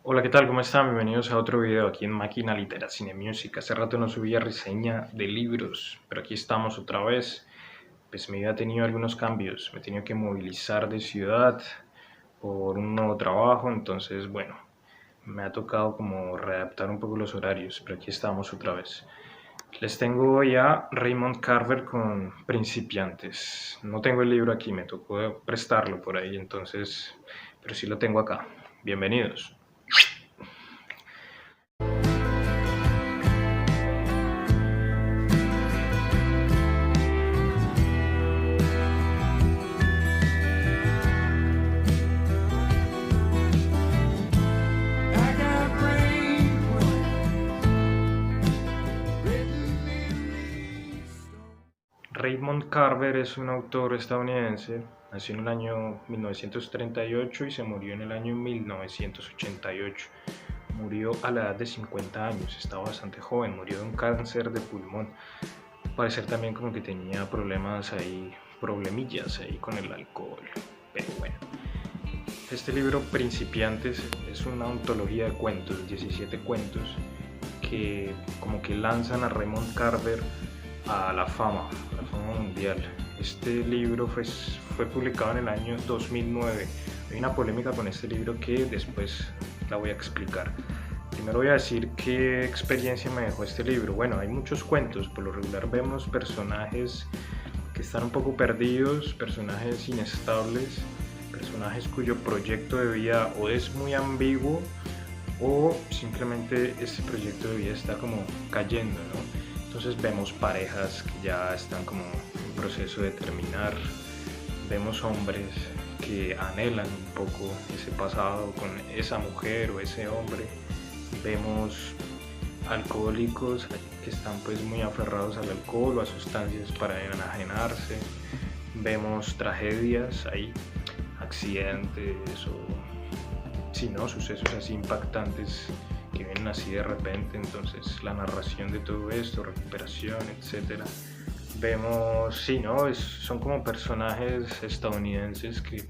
Hola, ¿qué tal? ¿Cómo están? Bienvenidos a otro video aquí en Máquina Litera Cine Music. Hace rato no subía reseña de libros, pero aquí estamos otra vez. Pues mi vida ha tenido algunos cambios. Me he tenido que movilizar de ciudad por un nuevo trabajo, entonces, bueno, me ha tocado como readaptar un poco los horarios, pero aquí estamos otra vez. Les tengo hoy a Raymond Carver con Principiantes. No tengo el libro aquí, me tocó prestarlo por ahí, entonces, pero sí lo tengo acá. Bienvenidos. Raymond Carver es un autor estadounidense, nació en el año 1938 y se murió en el año 1988. Murió a la edad de 50 años, estaba bastante joven, murió de un cáncer de pulmón. Parece también como que tenía problemas ahí, problemillas ahí con el alcohol, pero bueno. Este libro, Principiantes, es una antología de cuentos, 17 cuentos, que como que lanzan a Raymond Carver a la fama mundial. Este libro fue publicado en el año 2009. Hay una polémica con este libro que después la voy a explicar. Primero voy a decir qué experiencia me dejó este libro. Bueno, hay muchos cuentos, por lo regular vemos personajes que están un poco perdidos, personajes inestables, personajes cuyo proyecto de vida o es muy ambiguo o simplemente ese proyecto de vida está como cayendo, ¿no? Entonces vemos parejas que ya están como en proceso de terminar, vemos hombres que anhelan un poco ese pasado con esa mujer o ese hombre, vemos alcohólicos que están pues muy aferrados al alcohol o a sustancias para enajenarse, vemos tragedias ahí, accidentes o si no, sucesos así impactantes que vienen así de repente, entonces la narración de todo esto, recuperación, etcétera. Vemos, sí, ¿no? Son como personajes estadounidenses que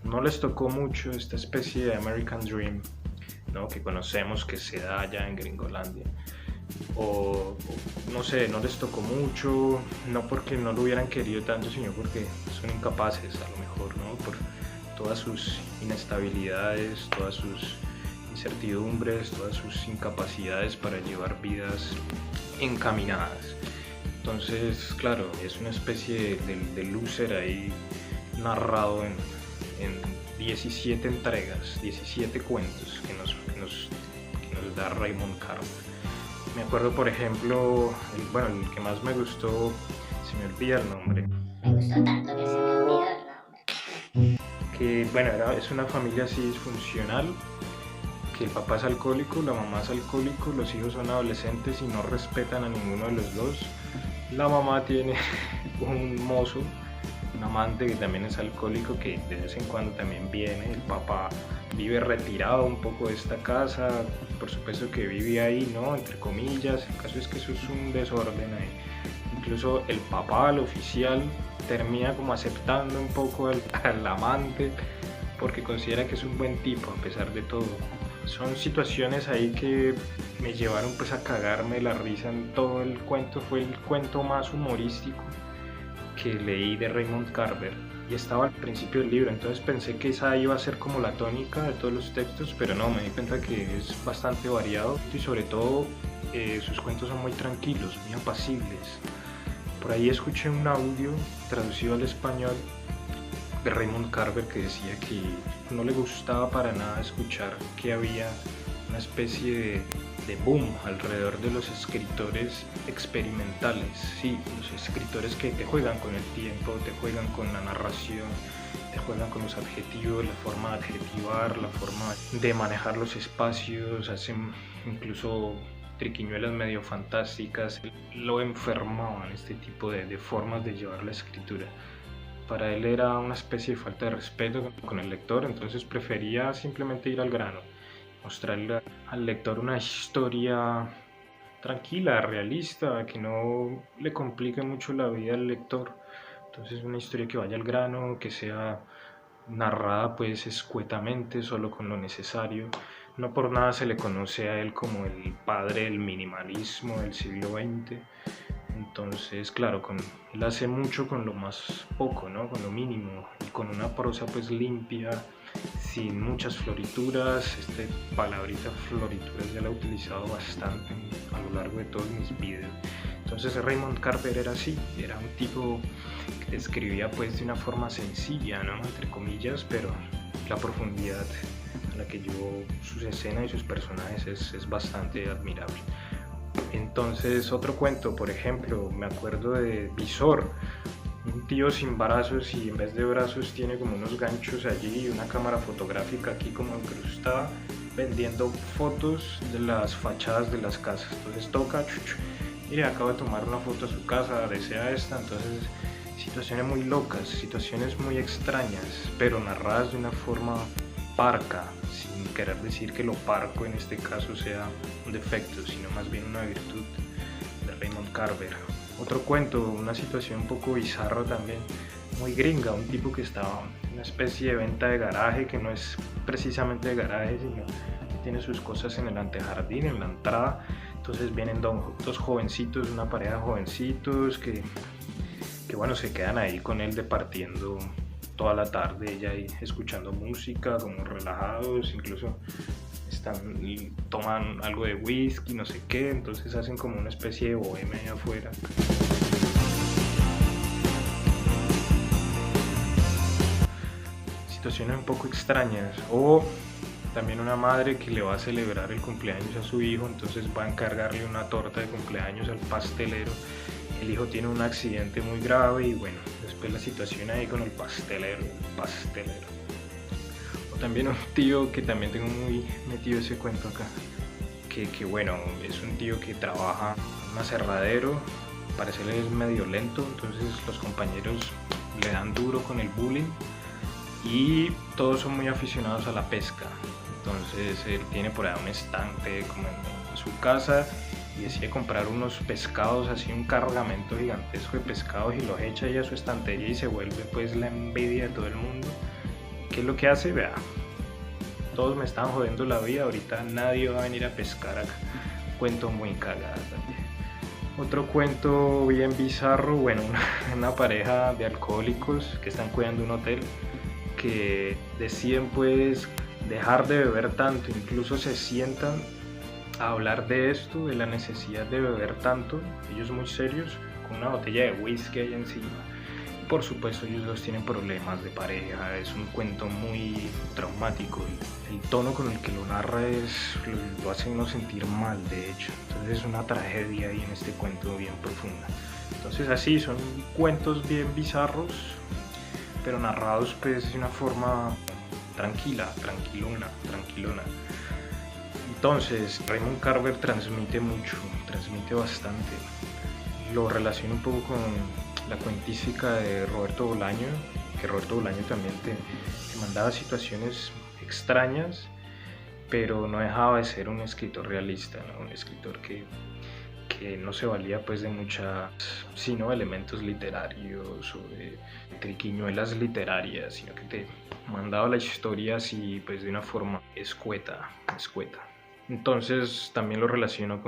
no les tocó mucho esta especie de American Dream, ¿no? Que conocemos que se da allá en Gringolandia. O no sé, no les tocó mucho, no porque no lo hubieran querido tanto, sino porque son incapaces a lo mejor, ¿no? Por todas sus inestabilidades, todas sus incertidumbres, todas sus incapacidades para llevar vidas encaminadas. Entonces, claro, es una especie de loser ahí narrado en 17 entregas, 17 cuentos que nos da Raymond Carver. Me acuerdo, por ejemplo, el que más me gustó, se me olvida el nombre. Me gustó tanto que se me olvidó el nombre. Que, bueno, es una familia así disfuncional, que el papá es alcohólico, la mamá es alcohólico, los hijos son adolescentes y no respetan a ninguno de los dos. La mamá tiene un mozo, un amante que también es alcohólico, que de vez en cuando también viene. El papá vive retirado un poco de esta casa, por supuesto que vive ahí, ¿no? Entre comillas, el caso es que eso es un desorden ahí. Incluso el papá, el oficial, termina como aceptando un poco al amante porque considera que es un buen tipo a pesar de todo. Son situaciones ahí que me llevaron pues a cagarme la risa en todo el cuento. Fue el cuento más humorístico que leí de Raymond Carver y estaba al principio del libro, entonces pensé que esa iba a ser como la tónica de todos los textos, pero no, me di cuenta que es bastante variado y sobre todo sus cuentos son muy tranquilos, muy apacibles. Por ahí escuché un audio traducido al español de Raymond Carver que decía que no le gustaba para nada escuchar que había una especie de boom alrededor de los escritores experimentales, sí, los escritores que te juegan con el tiempo, te juegan con la narración, te juegan con los adjetivos, la forma de adjetivar, la forma de manejar los espacios, hacen incluso triquiñuelas medio fantásticas, lo enfermaban este tipo de formas de llevar la escritura. Para él era una especie de falta de respeto con el lector, entonces prefería simplemente ir al grano, mostrarle al lector una historia tranquila, realista, que no le complique mucho la vida al lector. Entonces una historia que vaya al grano, que sea narrada pues escuetamente, solo con lo necesario. No por nada se le conoce a él como el padre del minimalismo del siglo XX. Entonces, claro, él hace mucho con lo más poco, ¿no? Con lo mínimo, y con una prosa pues limpia, sin muchas florituras. Palabrita florituras ya la he utilizado bastante a lo largo de todos mis videos. Entonces Raymond Carver era así, era un tipo que escribía pues de una forma sencilla, ¿no? Entre comillas, pero la profundidad a la que llevó sus escenas y sus personajes es bastante admirable. Entonces, otro cuento, por ejemplo, me acuerdo de Visor, un tío sin brazos y en vez de brazos tiene como unos ganchos allí y una cámara fotográfica aquí como incrustada, vendiendo fotos de las fachadas de las casas. Entonces toca, mire, acabo de tomar una foto a su casa, desea esta. Entonces, situaciones muy locas, situaciones muy extrañas, pero narradas de una forma parca, sin querer decir que lo parco en este caso sea un defecto, sino más bien una virtud de Raymond Carver. Otro cuento, una situación un poco bizarra también, muy gringa, un tipo que estaba en una especie de venta de garaje, que no es precisamente de garaje, sino que tiene sus cosas en el antejardín, en la entrada. Entonces vienen dos jovencitos, una pareja de jovencitos que bueno, se quedan ahí con él departiendo toda la tarde, ella ahí escuchando música, como relajados, incluso toman algo de whisky, no sé qué, entonces hacen como una especie de bohemia ahí afuera. Situaciones un poco extrañas, o también una madre que le va a celebrar el cumpleaños a su hijo, entonces va a encargarle una torta de cumpleaños al pastelero. El hijo tiene un accidente muy grave y bueno, después la situación ahí con el pastelero. O también un tío que también tengo muy metido ese cuento acá, que bueno, es un tío que trabaja en un aserradero, parece que es medio lento, entonces los compañeros le dan duro con el bullying y todos son muy aficionados a la pesca. Entonces él tiene por ahí un estante como en su casa y decide comprar unos pescados, así un cargamento gigantesco de pescados, y los echa ahí a su estantería y se vuelve pues la envidia de todo el mundo. ¿Qué es lo que hace? Vea, todos me están jodiendo la vida, ahorita nadie va a venir a pescar acá. Cuento muy cagado también. Otro cuento bien bizarro, bueno, una pareja de alcohólicos que están cuidando un hotel, que deciden pues dejar de beber tanto, incluso se sientan a hablar de esto, de la necesidad de beber tanto, ellos muy serios, con una botella de whisky ahí encima. Por supuesto, ellos dos tienen problemas de pareja, es un cuento muy traumático. El tono con el que lo narra lo hace uno sentir mal, de hecho. Entonces es una tragedia ahí en este cuento bien profunda. Entonces así, son cuentos bien bizarros, pero narrados pues de una forma tranquilona. Entonces, Raymond Carver transmite mucho, transmite bastante. Lo relaciono un poco con la cuentística de Roberto Bolaño, que Roberto Bolaño también te mandaba situaciones extrañas, pero no dejaba de ser un escritor realista, ¿no? Un escritor que no se valía pues de muchas, sino elementos literarios o de triquiñuelas literarias, sino que te mandaba la historia así pues de una forma escueta. Entonces también lo relaciono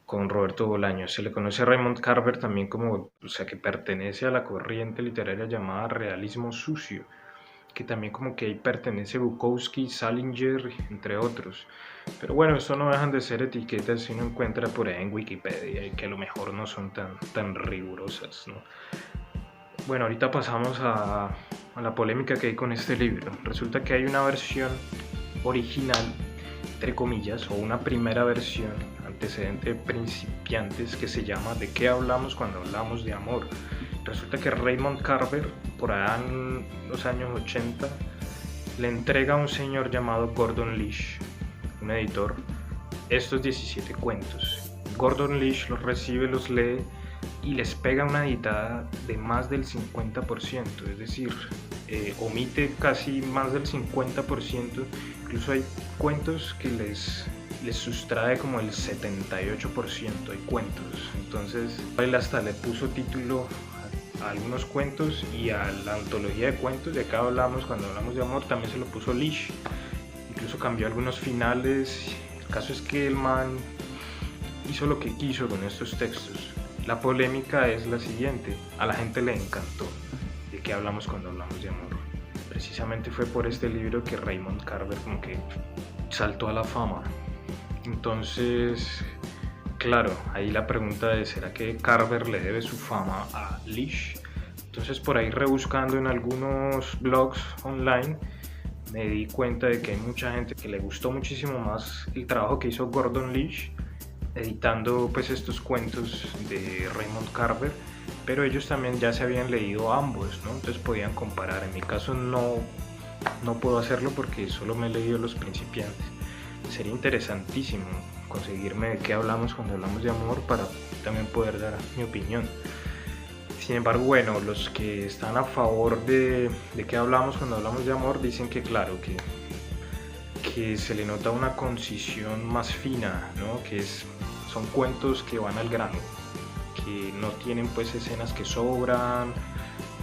con Roberto Bolaño. Se le conoce a Raymond Carver también como, o sea, que pertenece a la corriente literaria llamada realismo sucio, que también como que ahí pertenece Bukowski, Salinger, entre otros. Pero bueno, esto no dejan de ser etiquetas que uno encuentra por ahí en Wikipedia y que a lo mejor no son tan rigurosas, ¿no? Bueno, ahorita pasamos a la polémica que hay con este libro. Resulta que hay una versión original, entre comillas, o una primera versión antecedente de principiantes que se llama ¿De qué hablamos cuando hablamos de amor? Resulta que Raymond Carver, por allá en los años 80, le entrega a un señor llamado Gordon Lish, un editor, estos 17 cuentos. Gordon Lish los recibe, los lee y les pega una editada de más del 50%, es decir, omite casi más del 50%, incluso hay cuentos que les sustrae como el 78%, hay cuentos. Entonces él hasta le puso título a algunos cuentos y a la antología de cuentos. De acá hablamos, cuando hablamos de amor, también se lo puso Lish. Incluso cambió algunos finales. El caso es que el man hizo lo que quiso con estos textos. La polémica es la siguiente: a la gente le encantó. ¿De qué hablamos cuando hablamos de amor? Precisamente fue por este libro que Raymond Carver como que saltó a la fama. Entonces, claro, ahí la pregunta es: ¿será que Carver le debe su fama a Lish? Entonces, por ahí rebuscando en algunos blogs online, me di cuenta de que hay mucha gente que le gustó muchísimo más el trabajo que hizo Gordon Lish editando pues estos cuentos de Raymond Carver, pero ellos también ya se habían leído ambos, ¿no? Entonces podían comparar. En mi caso no puedo hacerlo porque solo me he leído Los Principiantes. Sería interesantísimo conseguirme de qué hablamos cuando hablamos de amor para también poder dar mi opinión. Sin embargo, bueno, los que están a favor de qué hablamos cuando hablamos de amor dicen que claro, que se le nota una concisión más fina, ¿no? Son cuentos que van al grano, que no tienen pues escenas que sobran.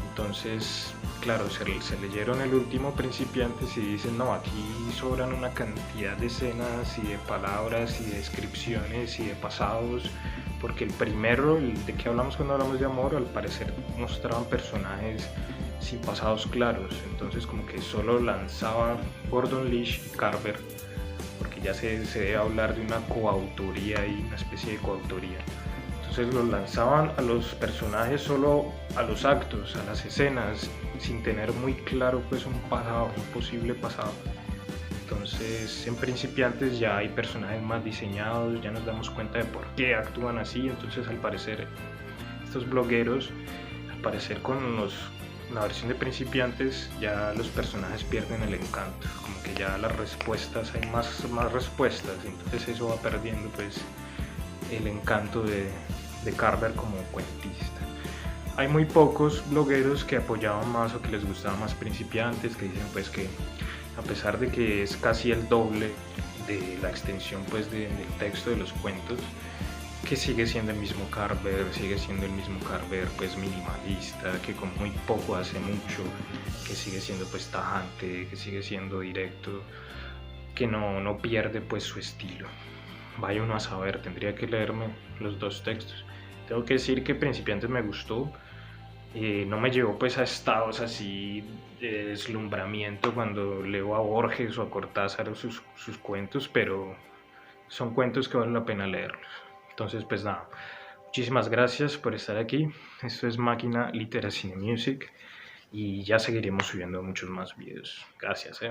Entonces, claro, se leyeron el último Principiantes y dicen, no, aquí sobran una cantidad de escenas y de palabras y de descripciones y de pasados, porque el primero, el de que hablamos cuando hablamos de amor, al parecer mostraban personajes sin pasados claros. Entonces como que solo lanzaba Gordon Lish y Carver, porque ya se debe hablar de una coautoría y una especie de coautoría. Entonces los lanzaban a los personajes solo a los actos, a las escenas, sin tener muy claro pues un pasado, un posible pasado. Entonces en Principiantes ya hay personajes más diseñados, ya nos damos cuenta de por qué actúan así. Entonces al parecer estos blogueros, al parecer con la versión de Principiantes ya los personajes pierden el encanto, como que ya las respuestas, hay más respuestas, entonces eso va perdiendo pues el encanto de Carver como cuentista. Hay muy pocos blogueros que apoyaban más o que les gustaba más Principiantes, que dicen pues que a pesar de que es casi el doble de la extensión pues del texto de los cuentos, que sigue siendo el mismo Carver, pues minimalista, que con muy poco hace mucho, que sigue siendo pues tajante, que sigue siendo directo, que no pierde pues su estilo. Vaya uno a saber, tendría que leerme los dos textos. Tengo que decir que Principiantes me gustó, no me llevó pues a estados así de deslumbramiento cuando leo a Borges o a Cortázar o sus cuentos, pero son cuentos que valen la pena leerlos. Entonces pues nada, muchísimas gracias por estar aquí. Esto es Máquina Literacy Music y ya seguiremos subiendo muchos más videos. Gracias.